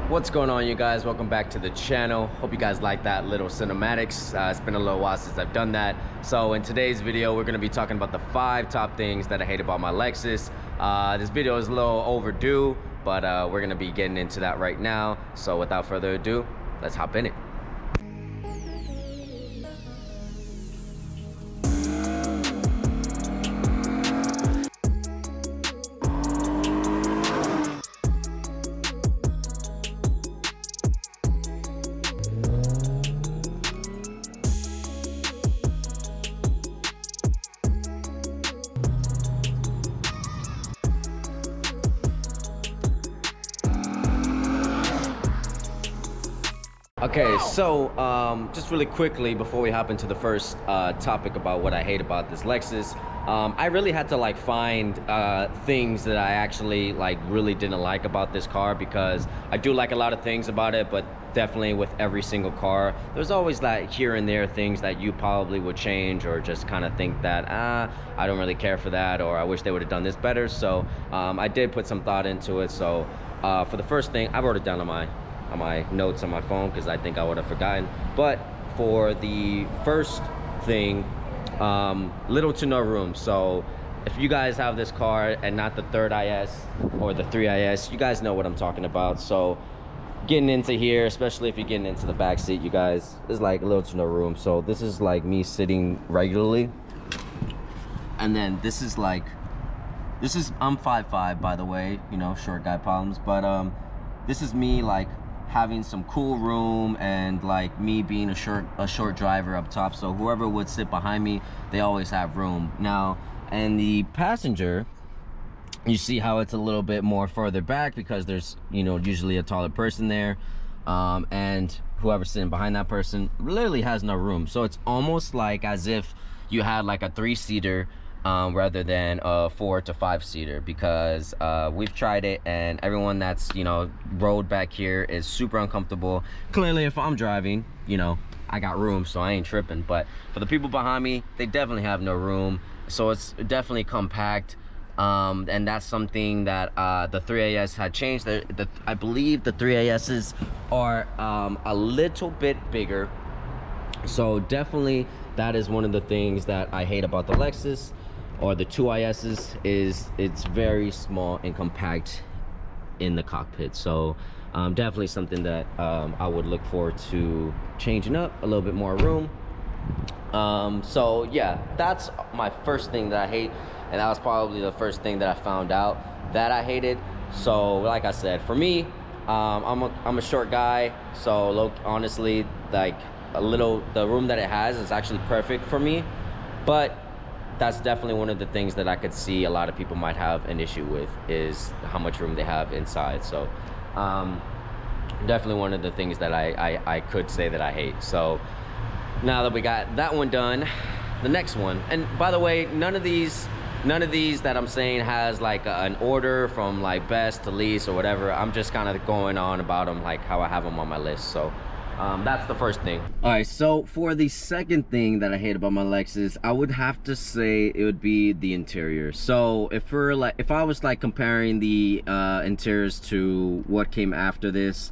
What's going on, you guys? Welcome back to the channel. Hope you guys like that little cinematics. It's been a little while since I've done that. So in today's video, we're going to be talking about the 5 top things that I hate about my Lexus. This video is a little overdue, but we're going to be getting into that right now. So without further ado, let's hop in it. Okay, so just really quickly before we hop into the first topic about what I hate about this Lexus, I really had to find things that I actually really didn't like about this car, because I do like a lot of things about it, but definitely with every single car there's always here and there things that you probably would change, or just kind of think that I don't really care for that, or I wish they would have done this better. So I did put some thought into it. So for the first thing, I wrote it down on my notes on my phone because I think I would have forgotten. But for the first thing, little to no room. So if you guys have this car and not the 3rd IS or the 3IS, you guys know what I'm talking about. So getting into here, especially if you're getting into the back seat, you guys, there's little to no room. So this is me sitting regularly, and then this is I'm 5'5", by the way, you know, short guy problems, but this is me having some cool room, and me being a short driver up top, so whoever would sit behind me, they always have room. Now, and the passenger, you see how it's a little bit more further back because there's, you know, usually a taller person there, and whoever's sitting behind that person literally has no room. So it's almost as if you had a 3-seater rather than a 4 to 5-seater, because we've tried it, and everyone that's, you know, rode back here is super uncomfortable. Clearly, if I'm driving, you know, I got room, so I ain't tripping. But for the people behind me, they definitely have no room. So it's definitely compact, and that's something that the 3AS had changed. I believe the 3ASs are a little bit bigger. So definitely that is one of the things that I hate about the Lexus, or the 2ISs, is it's very small and compact in the cockpit. So definitely something that I would look forward to changing up, a little bit more room. So yeah, that's my first thing that I hate, and that was probably the first thing that I found out that I hated. So like I said, for me, I'm a short guy, so honestly, the room that it has is actually perfect for me. But that's definitely one of the things that I could see a lot of people might have an issue with, is how much room they have inside. So definitely one of the things that I could say that I hate. So now that we got that one done, the next one, and by the way, none of these that I'm saying has an order from best to least or whatever. I'm just kind of going on about them how I have them on my list. So that's the first thing. All right, so for the second thing that I hate about my Lexus, I would have to say it would be the interior. So if I was comparing the interiors to what came after this,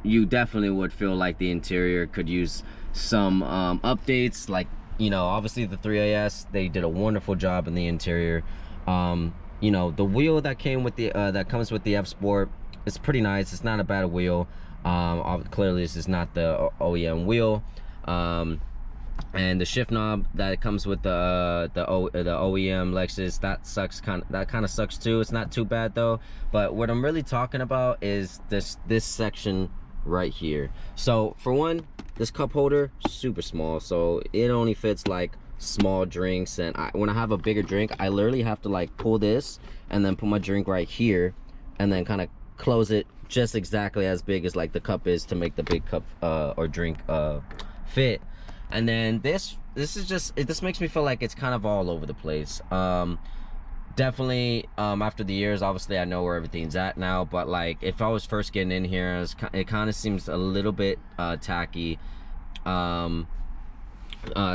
you definitely would feel like the interior could use some updates. You know, obviously the 3AS, they did a wonderful job in the interior. You know, the wheel that came with the that comes with the F Sport, it's pretty nice. It's not a bad wheel. Clearly this is not the OEM wheel, and the shift knob that comes with the OEM Lexus, that kind of sucks too. It's not too bad though. But what I'm really talking about is this section right here. So for one, this cup holder, super small, so it only fits small drinks, and when I have a bigger drink, I literally have to pull this and then put my drink right here, and then kind of close it just exactly as big as the cup is to make the big cup or drink fit. And then this makes me feel like it's kind of all over the place. Definitely after the years, obviously I know where everything's at now, but if I was first getting in here, it kind of seems a little bit tacky.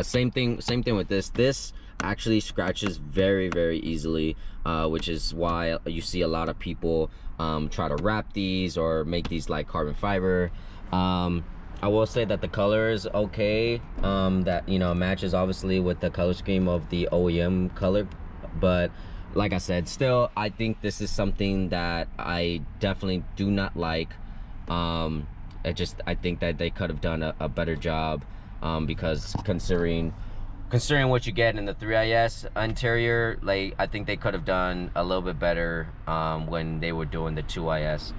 Same thing with this actually scratches very, very easily, which is why you see a lot of people try to wrap these or make these like carbon fiber. I will say that the color is okay, that, you know, matches obviously with the color scheme of the OEM color, but like I said, still I think this is something that I definitely do not like. I think that they could have done a better job, because considering what you get in the 3IS interior, like I think they could have done a little bit better when they were doing the 2IS.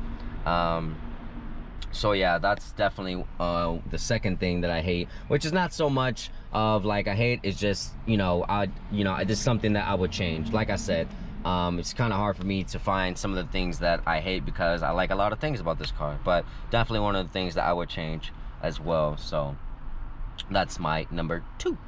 So yeah, that's definitely the second thing that I hate, which is not so much of like I hate, it's just, you know, it's something that I would change. Like I said, it's kind of hard for me to find some of the things that I hate because I like a lot of things about this car, but definitely one of the things that I would change as well. So that's my number 2.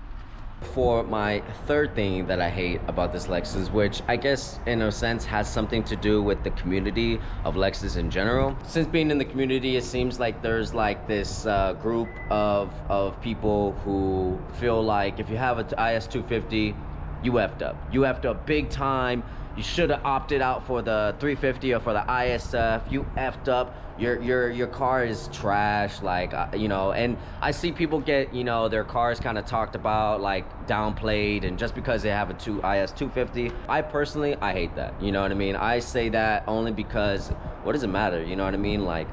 For my third thing that I hate about this Lexus, which I guess in a sense has something to do with the community of Lexus in general. Since being in the community, it seems like there's like this group of people who feel like if you have an IS250, you effed up. You effed up big time. You should have opted out for the 350 or for the ISF. You effed up. Your car is trash, like, you know. And I see people get, you know, their cars kind of talked about, like downplayed, and just because they have a IS250. I personally, I hate that, you know what I mean? I say that only because what does it matter, you know what I mean? Like,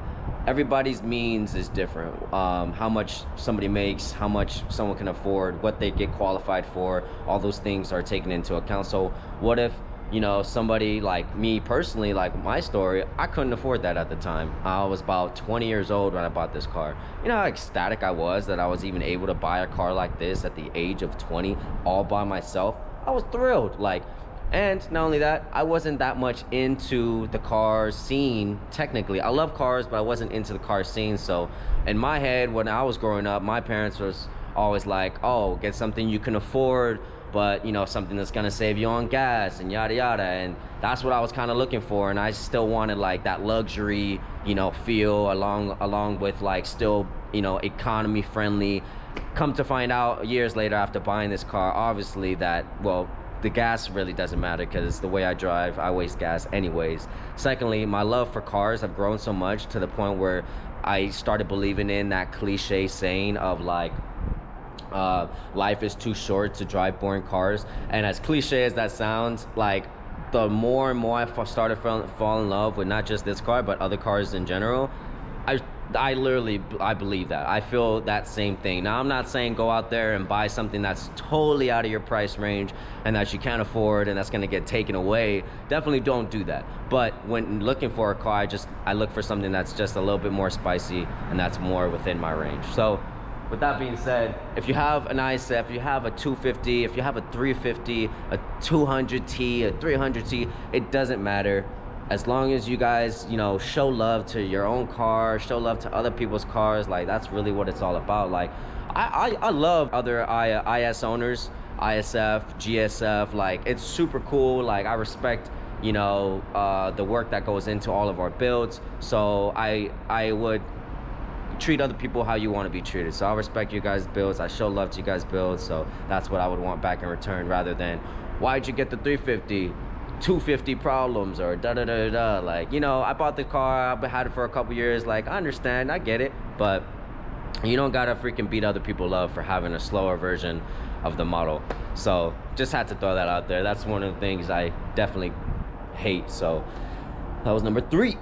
everybody's means is different. How much somebody makes, how much someone can afford, what they get qualified for, all those things are taken into account. So what if, you know, somebody like me personally, like my story, I couldn't afford that at the time. I was about 20 years old when I bought this car. You know how ecstatic I was that I was even able to buy a car like this at the age of 20 all by myself? I was thrilled. Like, and not only that, I wasn't that much into the car scene technically. I love cars, but I wasn't into the car scene. So in my head, when I was growing up, my parents was always like, oh, get something you can afford, but you know, something that's gonna save you on gas and yada yada. And that's what I was kind of looking for. And I still wanted like that luxury, you know, feel along with like still, you know, economy friendly. Come to find out years later after buying this car, obviously that, well, the gas really doesn't matter because the way I drive, I waste gas anyways. Secondly, my love for cars have grown so much to the point where I started believing in that cliche saying of like, life is too short to drive boring cars. And as cliche as that sounds, like the more and more I started fall in love with not just this car but other cars in general, I believe that. I feel that same thing. Now, I'm not saying go out there and buy something that's totally out of your price range and that you can't afford and that's going to get taken away. Definitely don't do that. But when looking for a car, I look for something that's just a little bit more spicy and that's more within my range. So with that being said, if you have an ISF, if you have a 250, if you have a 350, a 200T, a 300T, it doesn't matter. As long as you guys, you know, show love to your own car, show love to other people's cars, like that's really what it's all about. Like, I love other IS owners, ISF, GSF, like it's super cool. Like I respect, you know, the work that goes into all of our builds. So I would treat other people how you want to be treated. So I respect you guys' builds. I show love to you guys' builds. So that's what I would want back in return, rather than why'd you get the 350? 250 problems or da da da da. Like, you know, I bought the car, I've had it for a couple years. Like, I understand, I get it, but you don't gotta freaking beat other people up for having a slower version of the model. So just had to throw that out there. That's one of the things I definitely hate. So that was number 3.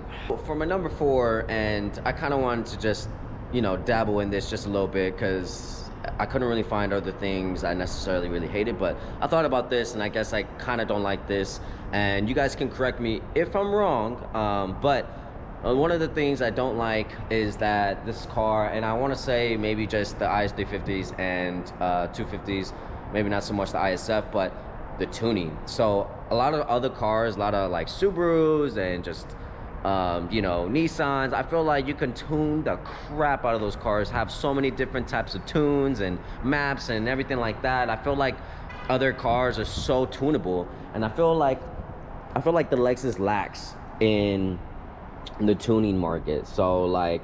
For my number 4, and I kind of wanted to just, you know, dabble in this just a little bit because I couldn't really find other things I necessarily really hated, but I thought about this and I guess I kind of don't like this, and you guys can correct me if I'm wrong, but one of the things I don't like is that this car, and I want to say maybe just the IS350s and 250s, maybe not so much the ISF, but the tuning. So a lot of other cars, a lot of like Subarus and just you know, Nissans, I feel like you can tune the crap out of those cars, have so many different types of tunes and maps and everything like that. I feel like other cars are so tunable, and I feel like the Lexus lacks in the tuning market. So like,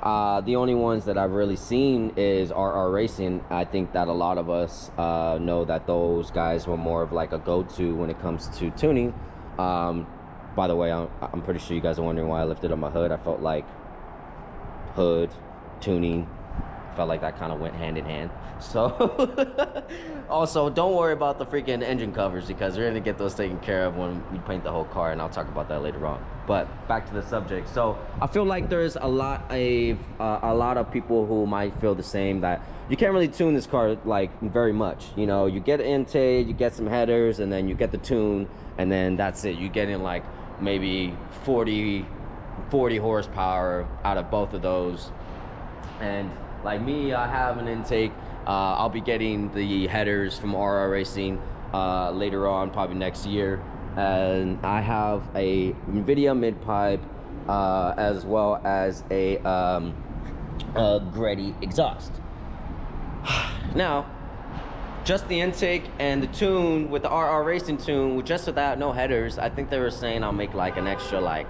The only ones that I've really seen is RR Racing. I think that a lot of us know that those guys were more of like a go-to when it comes to tuning. By the way, I'm pretty sure you guys are wondering why I lifted up my hood. I felt like hood, tuning, felt like that kind of went hand in hand. So also, don't worry about the freaking engine covers, because we're gonna get those taken care of when we paint the whole car, and I'll talk about that later on. But back to the subject. So I feel like there's a lot of people who might feel the same, that you can't really tune this car like very much. You know, you get an intake, you get some headers, and then you get the tune, and then that's it. You get in like maybe 40 horsepower out of both of those. And like me, I have an intake. I'll be getting the headers from RR Racing later on, probably next year. And I have a NVIDIA mid-pipe as well as a Greddy exhaust. Now, just the intake and the tune with the RR Racing tune, with just without no headers, I think they were saying I'll make like an extra like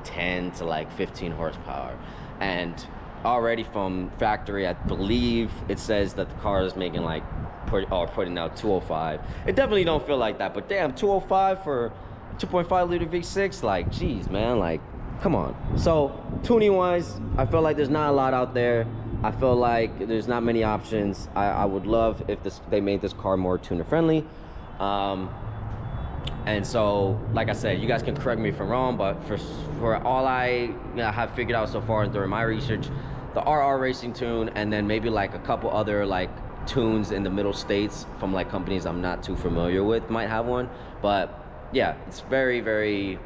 10 to like 15 horsepower. And already from factory, I believe it says that the car is making like putting out 205. It definitely don't feel like that, but damn, 205 for 2.5 liter V6, like geez man, like come on. So tuning wise, I feel like there's not a lot out there. I feel like there's not many options. I would love if they made this car more tuner friendly. And so, like I said, you guys can correct me if I'm wrong, but for all I have figured out so far during my research, the RR Racing tune, and then maybe like a couple other like tunes in the middle states from like companies I'm not too familiar with might have one. But yeah, it's very, very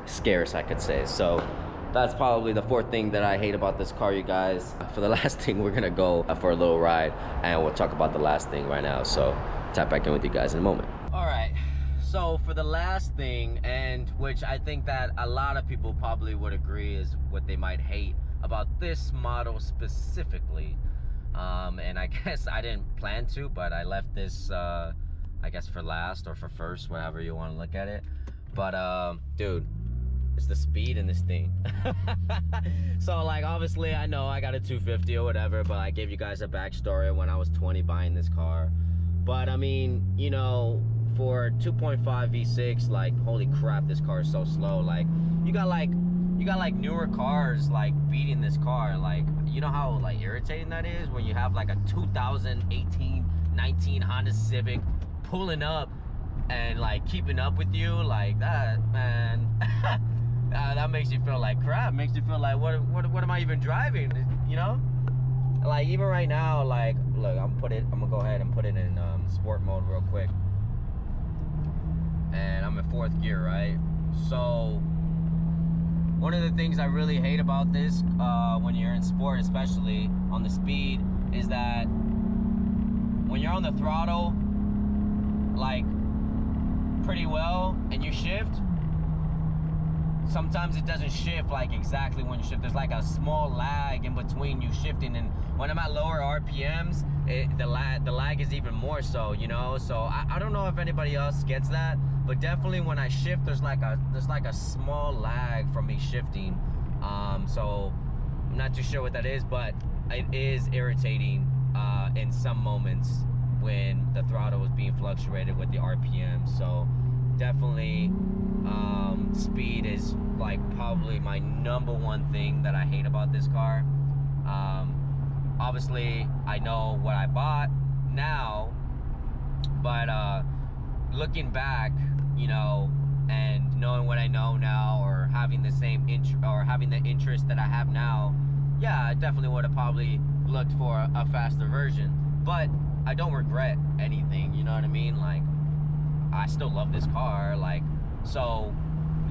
scarce, I could say. So that's probably the fourth thing that I hate about this car, you guys. For the last thing, we're gonna go for a little ride, and we'll talk about the last thing right now. So tap back in with you guys in a moment. All right, so for the last thing, and which I think that a lot of people probably would agree is what they might hate about this model specifically, and I guess I didn't plan to, but I left this I guess for last or for first, whatever you want to look at it. But dude, it's the speed in this thing. So like obviously I know I got a 250 or whatever, but I gave you guys a backstory when I was 20 buying this car. But I mean, you know, for 2.5 V6, like holy crap, this car is so slow. Like you got like newer cars like beating this car. Like, you know how like irritating that is when you have like a 2018-19 Honda Civic pulling up and like keeping up with you like that, man. That makes you feel like crap. Makes you feel like what am I even driving, you know? Like even right now, like look, I'm gonna go ahead and put it in sport mode real quick, and I'm in 4th gear, right? So one of the things I really hate about this when you're in sport, especially on the speed, is that when you're on the throttle like pretty well and you shift, sometimes it doesn't shift like exactly when you shift. There's like a small lag in between you shifting, and when I'm at lower RPMs, the lag is even more so, you know? So I don't know if anybody else gets that, but definitely when I shift, there's like a small lag from me shifting. So I'm not too sure what that is, but it is irritating in some moments when the throttle is being fluctuated with the RPM. So definitely speed is like probably my #1 thing that I hate about this car. Obviously I know what I bought now, but looking back, you know, and knowing what I know now, or having the same having the interest that I have now, yeah, I definitely would have probably looked for a faster version. But I don't regret anything, you know what I mean? Like, I still love this car. Like, so,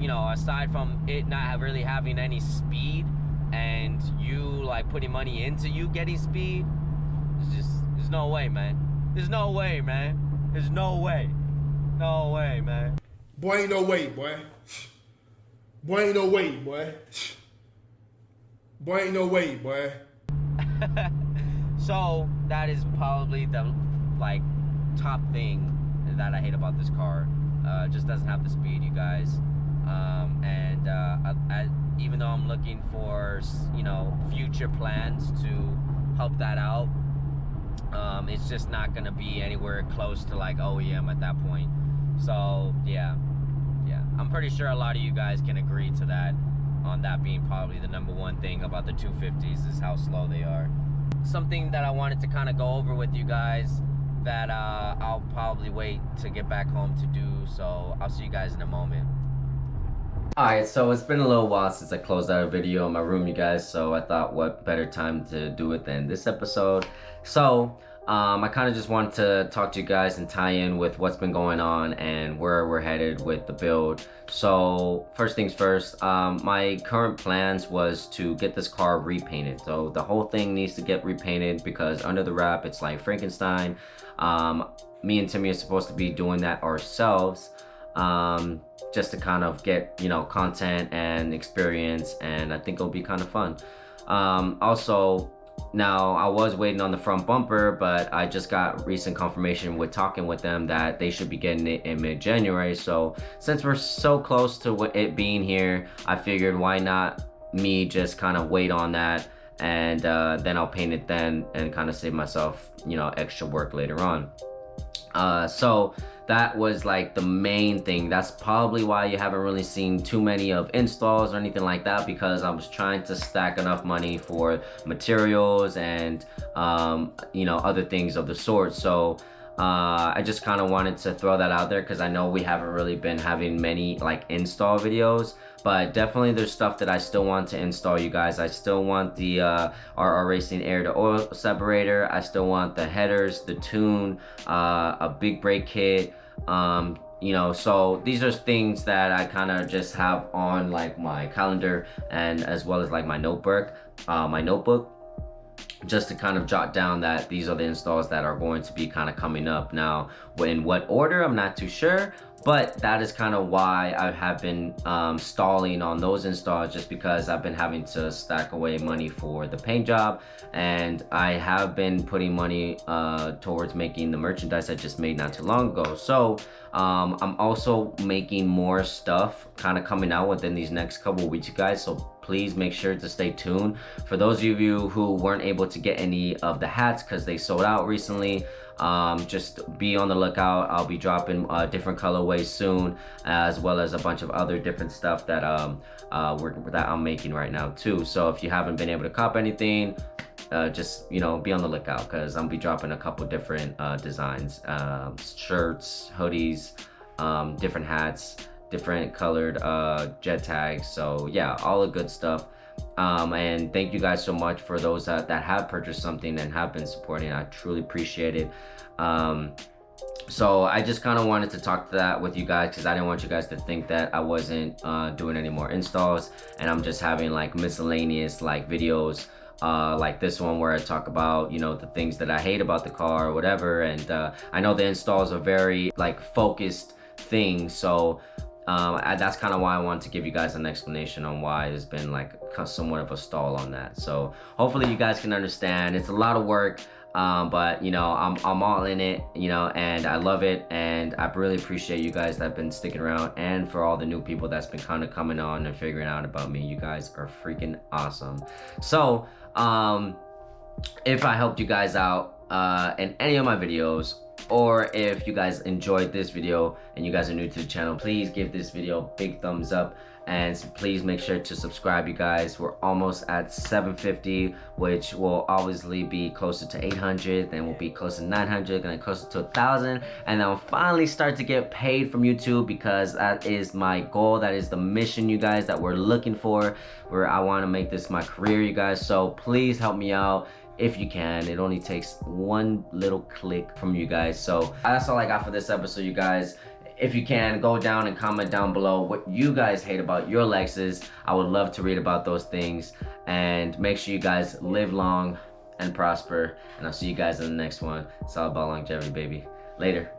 you know, aside from it not really having any speed and you like putting money into you getting speed, there's no way, man. There's no way, man. There's no way. No way, man. Boy, ain't no way, boy. Boy, ain't no way, boy. Boy, ain't no way, boy. So that is probably the like top thing that I hate about this car. Just doesn't have the speed, you guys. And even though I'm looking for, you know, future plans to help that out, it's just not gonna be anywhere close to like OEM at that point. So yeah, I'm pretty sure a lot of you guys can agree to that, on that being probably the #1 thing about the 250s is how slow they are. Something that I wanted to kind of go over with you guys that I'll probably wait to get back home to do, so I'll see you guys in a moment. Alright, so it's been a little while since I closed out a video in my room, you guys, so I thought what better time to do it than this episode. So I kind of just wanted to talk to you guys and tie in with what's been going on and where we're headed with the build. So first things first, my current plans was to get this car repainted. So the whole thing needs to get repainted because under the wrap it's like Frankenstein. Me and Timmy are supposed to be doing that ourselves, just to kind of get, you know, content and experience, and I think it'll be kind of fun. Also, now I was waiting on the front bumper, but I just got recent confirmation with talking with them that they should be getting it in mid-January. So since we're so close to it being here, I figured why not me just kind of wait on that, and then I'll paint it then and kind of save myself, you know, extra work later on. So that was like the main thing. That's probably why you haven't really seen too many of installs or anything like that, because I was trying to stack enough money for materials and you know, other things of the sort. So I just kind of wanted to throw that out there because I know we haven't really been having many like install videos, but definitely there's stuff that I still want to install, you guys. I still want the RR Racing air to oil separator. I still want the headers, the tune, a big brake kit, you know. So these are things that I kind of just have on like my calendar, and as well as like my notebook, just to kind of jot down that these are the installs that are going to be kind of coming up. Now, in what order, I'm not too sure, but that is kind of why I have been stalling on those installs, just because I've been having to stack away money for the paint job, and I have been putting money towards making the merchandise I just made not too long ago. So I'm also making more stuff kind of coming out within these next couple of weeks, you guys, so please make sure to stay tuned. For those of you who weren't able to get any of the hats because they sold out recently, just be on the lookout. I'll be dropping different colorways soon, as well as a bunch of other different stuff that that I'm making right now too. So if you haven't been able to cop anything, just, you know, be on the lookout, because I'll be dropping a couple different designs, shirts, hoodies, different hats, different colored jet tags. So yeah, all the good stuff. And thank you guys so much for those that have purchased something and have been supporting. I truly appreciate it. So I just kind of wanted to talk to that with you guys, because I didn't want you guys to think that I wasn't doing any more installs and I'm just having like miscellaneous like videos like this one where I talk about, you know, the things that I hate about the car or whatever. And I know the installs are very like focused things, so that's kind of why I wanted to give you guys an explanation on why there's been like somewhat of a stall on that. So hopefully you guys can understand. It's a lot of work, but you know, I'm all in it, you know, and I love it, and I really appreciate you guys that have been sticking around, and for all the new people that's been kind of coming on and figuring out about me. You guys are freaking awesome. So if I helped you guys out in any of my videos, or if you guys enjoyed this video and you guys are new to the channel, please give this video a big thumbs up, and please make sure to subscribe, you guys. We're almost at 750, which will obviously be closer to 800, then we'll be closer to 900, then closer to 1,000, and then I'll finally start to get paid from YouTube, because that is my goal. That is the mission, you guys, that we're looking for, where I want to make this my career, you guys. So please help me out if you can. It only takes one little click from you guys. So that's all I got for this episode, you guys. If you can, go down and comment down below what you guys hate about your Lexus. I would love to read about those things. And make sure you guys live long and prosper, and I'll see you guys in the next one. It's all about longevity, baby. Later.